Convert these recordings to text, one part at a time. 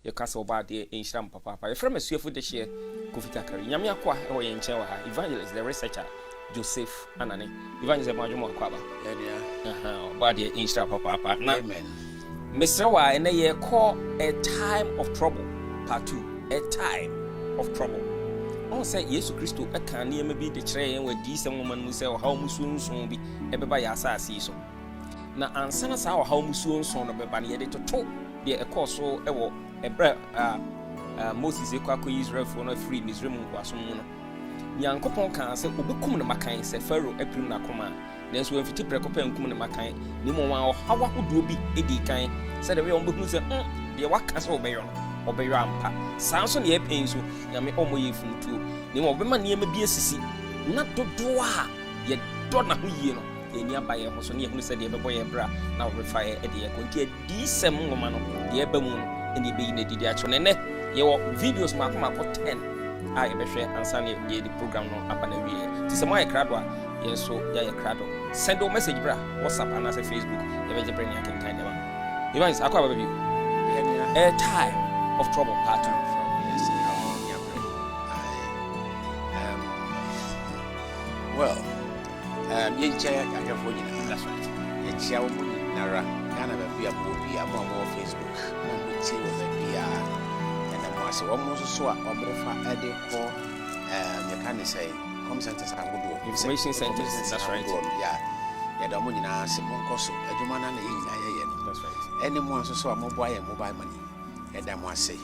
your castle bad in Sham Papa. A friend is here for the share. Kofita Kari. Yamia Kwa, or in Chewa, evangelist, the researcher, Joseph Anani, evangelist Majumo Kwaba. Body in Sham Papa. Amen. Mr. Y, and they call a time of trouble. Part 2. A time of trouble. I say Yesu Christo, I can't near me be the train where decent woman will say how musun soon be everybody as I see so. Now, answer us how musun son of a banny to talk. Be a course so a breath. Moses Equaco Israel for no free Miss Raymond was soon. Yankopon can say, Obukum the Macain, say Pharaoh, a prima command. Then so if you take up and come the Macain, Nimo, how would you be a decay? Said the way on Buku said, the Wakaso Bayon. Obey Rampa. Samson ye pains you, Yami Omo ye from two. Nemo women near me be a sissy. Not to do yet don't know who you know. A nearby a person who said the boy bra now refire a dear contain decent woman, the Ebemoon, and the being the diaction. And your videos mark my 10. I be share and send the program up and away. Tis a my cradwa, yes, so ya cradle. Send a message, bra, WhatsApp and as a Facebook, the vegetarian I can kind of one. Evans, I call you a time of trouble, part 2. Well, that's right. It's your Nara, Canada, be a movie, a more Facebook, and I was almost so almost for Eddie Call, you can say, home centers are good information centers, that's right. Yeah, Yadomina, Simon Cosso, a Jumana, that's right. Anyone so a mobile money, Edamwase,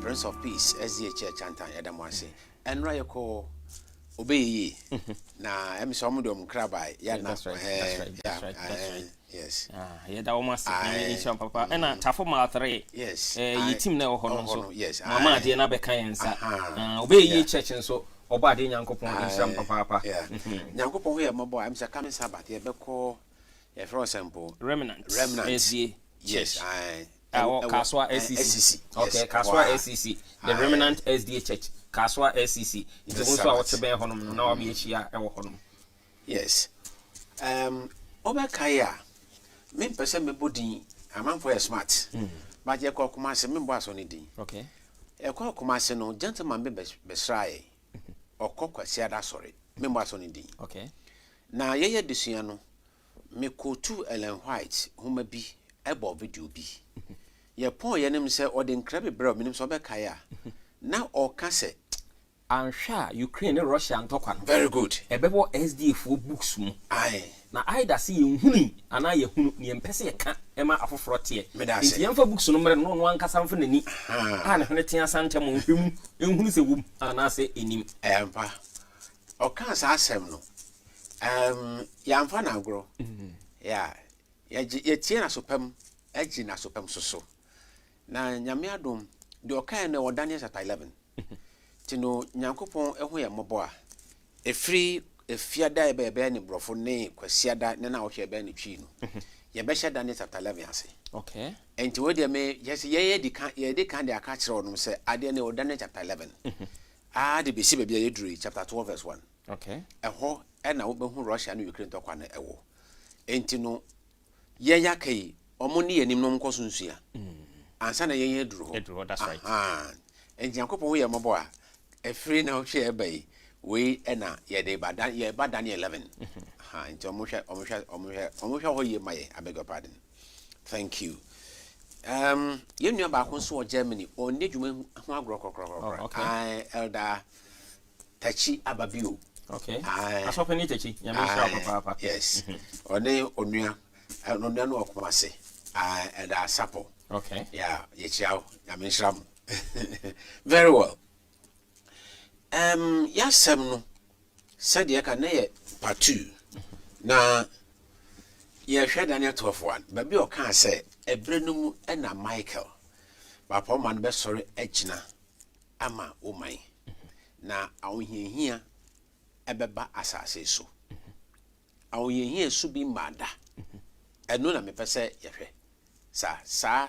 Prince of Peace, SDA Church, Edamwase, and Rayako. Obey ye. Now, I'm some of them crabby. Yeah, that's right. That's right. Yes. Yeah, that almost Papa. And a tough of 3. Yes. Ye team now, Hono. Yes. Mamma, dear Nabecains. Obey ye church and so. Obadi Yankopon, some Papa. Yeah. Yankopon here, my boy. I'm coming Sabbath. Yeah, because, for example, remnant. Yes. Kaswa SCC. Okay, Kaswa SCC. The remnant SDA Church. Kaswa SCC. It's also what to bear honum. Now I'm here. Yes. Obakaya. Me person me body. I'm for a smart. But you call Kumasi me boss on it. Okay. You call Kumasi no gentleman be besrai. Or cock siada sorry. Me boss on it. Okay. Now ye disiano. Me ko 2 Ellen White who may be able video be. Your poor enemy say or the incredible bro minimum Obakaya. Now or Casse. I'm sure Ukraine and Russia and Tokan. Very good. A bebo SD for books. Aye. Now I da see you huni, and I who near Pessia can't Emma of Frottier. It's the for books no no one can something in it. And Honetia Santa Moon, who's a womb, and I say in him. Empa. Or can't ask him no. Yam fan grow. Yeah. Yet Sopem, Edgina Sopem so. Now Yamiadum, the Okana or Daniels at 11. Tino Yankopon ehoya moboa e free e fiada e be ni brofo ne kwasiada ne na wo hwe be ni twi no ye be hye Daniel chapter 11 ase okay enti wo de me yes ye di kan de aka kire wonom se ade ne wo Daniel chapter 11 de be si be bia ye duru chapter 12 verse 1 okay eho e na wo be hu Russia no Ukraine to kwa na ewo enti no ye yakai omo ne yanim no mko sunsua ansa na ye duru ho that's right enti Yankopon ye moboa a free now share bay, we and ye de bad ye bad Daniel 11. Into almost I beg your pardon. Thank you. You knew about one Germany or need you okay. I elder Tachi Ababu. Okay. I saw Penny Tachi. Yes. Or they onia no no kumase. I elder Sapo. Okay. Yeah, yechao, yamin shram. Very well. Yasem no said ye can nay part 2. Na ye hwe Daniel 12:1. Baby o kan say ebrenum e na Michael. Papa man be sorry ejina ama oman. Na awonhiahia ebeba asase so. Awonhiahia su bi mada. Eno na me pese ye hwe. Sa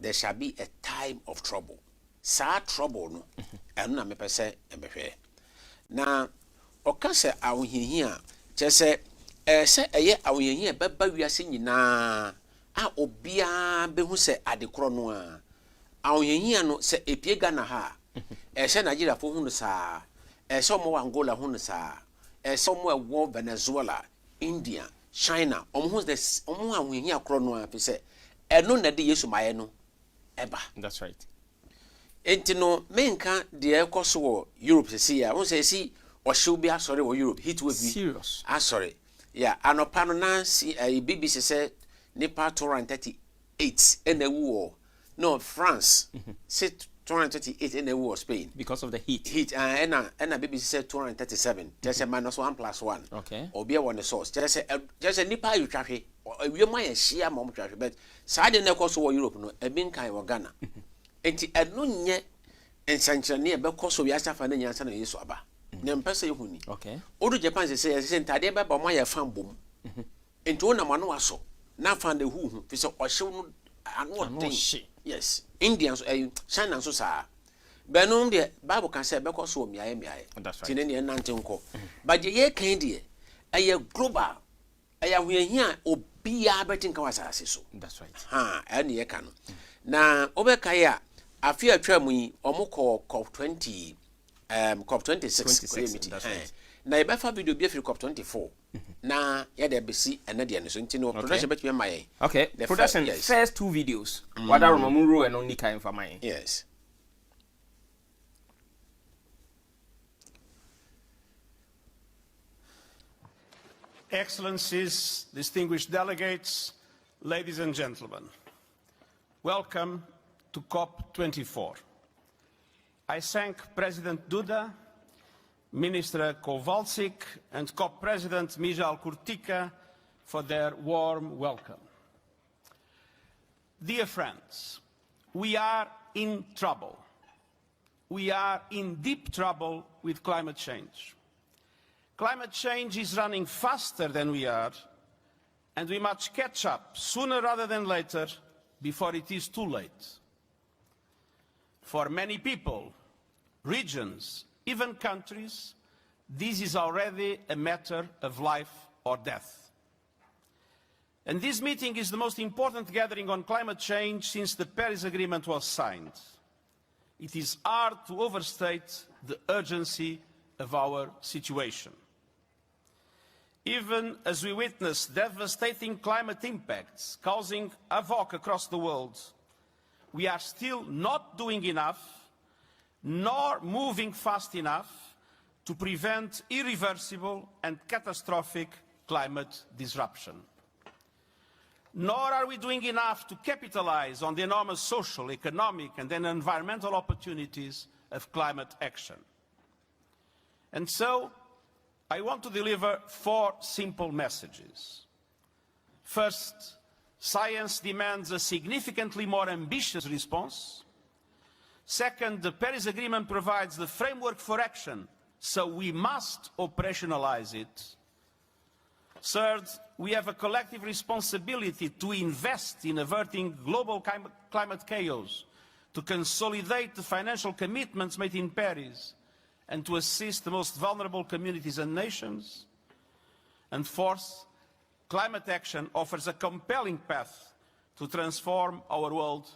there shall be a time of trouble. Sa trouble no enu na me pese ebehwe na okase awonhihia che se se eye awonhihia beba wiase nyina a obia behu se adekoro no a ahoyehia no se epie Ghana ha Nigeria fo hunu saa mo Angola hunu saa mo wo Venezuela, India, China hu this ahoyehia kro no afi se eno na de Yesu maye no eba. That's right. Enti no menka de ekoso wo Europe se ya won se si ohyew bi asore wo Europe heat wave bi serious asore yeah anopa no na BBC se nipa 238 enewu no France say 238 enewu Spain because of the heat and BBC said 237 just a minus 1 plus 1 okay obi e won the source just a nipa you twahwe we ma ya hia mom twahwe but sade na ekoso wo Europe no ebi nkan wo Ghana enti eno nye ensankyerene e be koso wi asafa na nyansa na Yesu aba na mpese yehuni okay odu Japan say ntade be ba mo ya fan bom enti wona mo no waso na fan de hu fi se ohyew no ano yes Indians China so sa be no de Bible can say be koso miaye tine ne nante nko but ye kan de eye global eye hoyahia obia betin kan wasase so. That's right. Ene ye kan na obeka ya afi atwa mu yi omukọ COP 20 COP 26 that's right. Na e be fa video bi afiri COP 24 na ya de besi ene de ne so ntino production bet me maye. Okay, the production first two videos wada romamuro and only kind for mine. Yes. Excellencies, distinguished delegates, ladies and gentlemen, welcome to COP24. I thank President Duda, Minister Kowalczyk, and COP President Michał Kurtyka for their warm welcome. Dear friends, we are in trouble. We are in deep trouble with climate change. Climate change is running faster than we are, and we must catch up sooner rather than later before it is too late. For many people, regions, even countries, this is already a matter of life or death. And this meeting is the most important gathering on climate change since the Paris Agreement was signed. It is hard to overstate the urgency of our situation. Even as we witness devastating climate impacts causing havoc across the world, we are still not doing enough, nor moving fast enough to prevent irreversible and catastrophic climate disruption. Nor are we doing enough to capitalize on the enormous social, economic, and then environmental opportunities of climate action. And so, I want to deliver 4 simple messages. First, science demands a significantly more ambitious response. Second, the Paris Agreement provides the framework for action, so we must operationalize it. Third, we have a collective responsibility to invest in averting global climate chaos, to consolidate the financial commitments made in Paris, and to assist the most vulnerable communities and nations. And fourth, climate action offers a compelling path to transform our world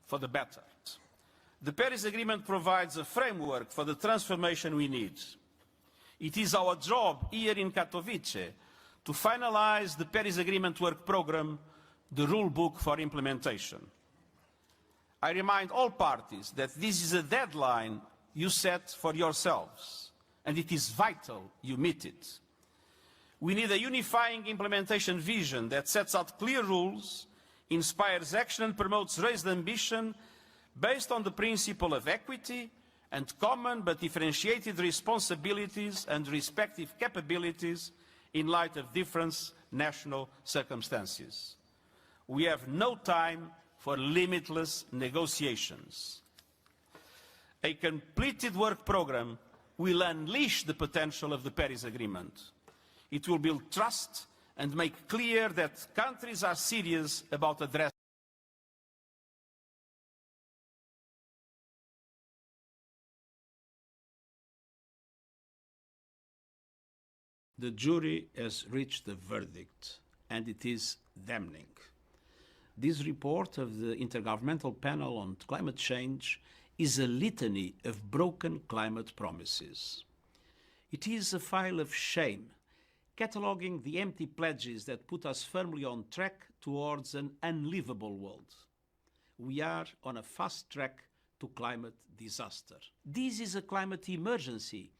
for the better. The Paris Agreement provides a framework for the transformation we need. It is our job here in Katowice to finalize the Paris Agreement work programme, the rule book for implementation. I remind all parties that this is a deadline you set for yourselves, and it is vital you meet it. We need a unifying implementation vision that sets out clear rules, inspires action and promotes raised ambition based on the principle of equity and common but differentiated responsibilities and respective capabilities in light of different national circumstances. We have no time for limitless negotiations. A completed work programme will unleash the potential of the Paris Agreement. It will build trust and make clear that countries are serious about addressing The jury has reached a verdict, and it is damning. This report of the Intergovernmental Panel on Climate Change is a litany of broken climate promises. It is a file of shame, cataloguing the empty pledges that put us firmly on track towards an unlivable world. We are on a fast track to climate disaster. This is a climate emergency.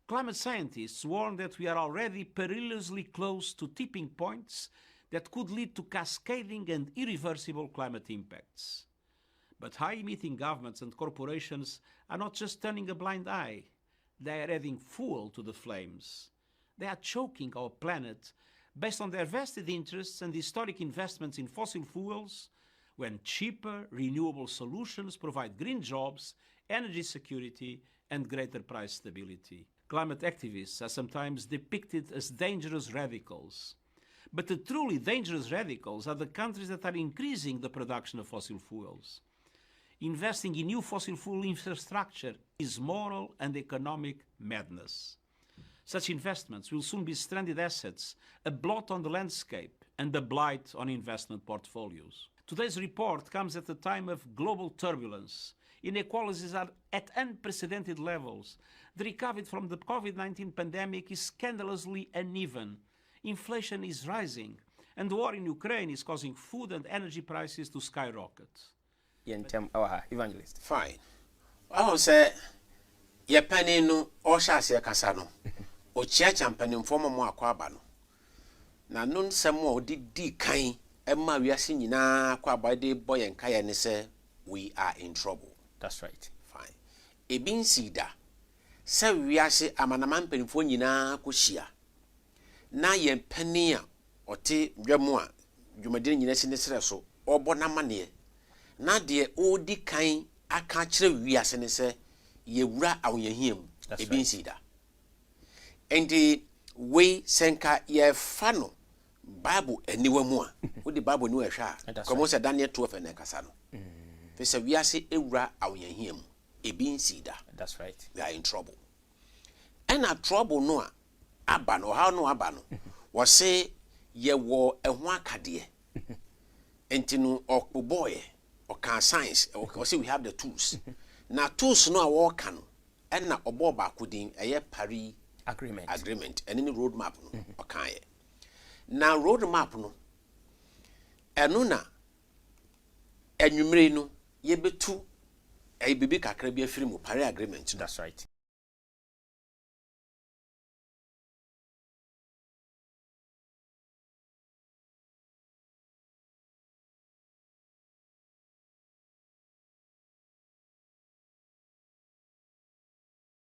Climate scientists warn that we are already perilously close to tipping points that could lead to cascading and irreversible climate impacts. But high-emitting governments and corporations are not just turning a blind eye. They are adding fuel to the flames. They are choking our planet based on their vested interests and historic investments in fossil fuels, when cheaper, renewable solutions provide green jobs, energy security, and greater price stability. Climate activists are sometimes depicted as dangerous radicals. But the truly dangerous radicals are the countries that are increasing the production of fossil fuels. Investing in new fossil fuel infrastructure is moral and economic madness. Such investments will soon be stranded assets, a blot on the landscape and a blight on investment portfolios. Today's report comes at a time of global turbulence. Inequalities are at unprecedented levels. The recovery from the COVID-19 pandemic is scandalously uneven. Inflation is rising, and the war in Ukraine is causing food and energy prices to skyrocket. Evangelist. Fine. I will say, ye penny no, or shall say Casano, or church and penny former more quabano. Na nun some more did kind, and my we are singing na by the boy and kaya and say, we are in trouble. That's right. Fine. A bean cedar. Say we are say, I'm an amman for na kushia. Na yen penny or tea Jamua, you may didn't in the so, or bonamania. Na de odi kan aka kire wiase ne se ye wura awoyahiem e bin sida enti we senka ye fa no bible aniwa mu a wo di bible ni we hwa komo se Daniel 12 na kasa no fe se wiase ewura awoyahiem e bin sida. That's right. We are in trouble. And a trouble no a aba no how no aba no wo se ye wo ehwo akade enti no okboboy or can science or say we have the tools. Now tools no a work can and na obo ba kudin a Paris agreement and any roadmap no or can now roadmap no enuna enwumre no ye betu e bibi kakra bi afiri mu Paris agreement. That's right.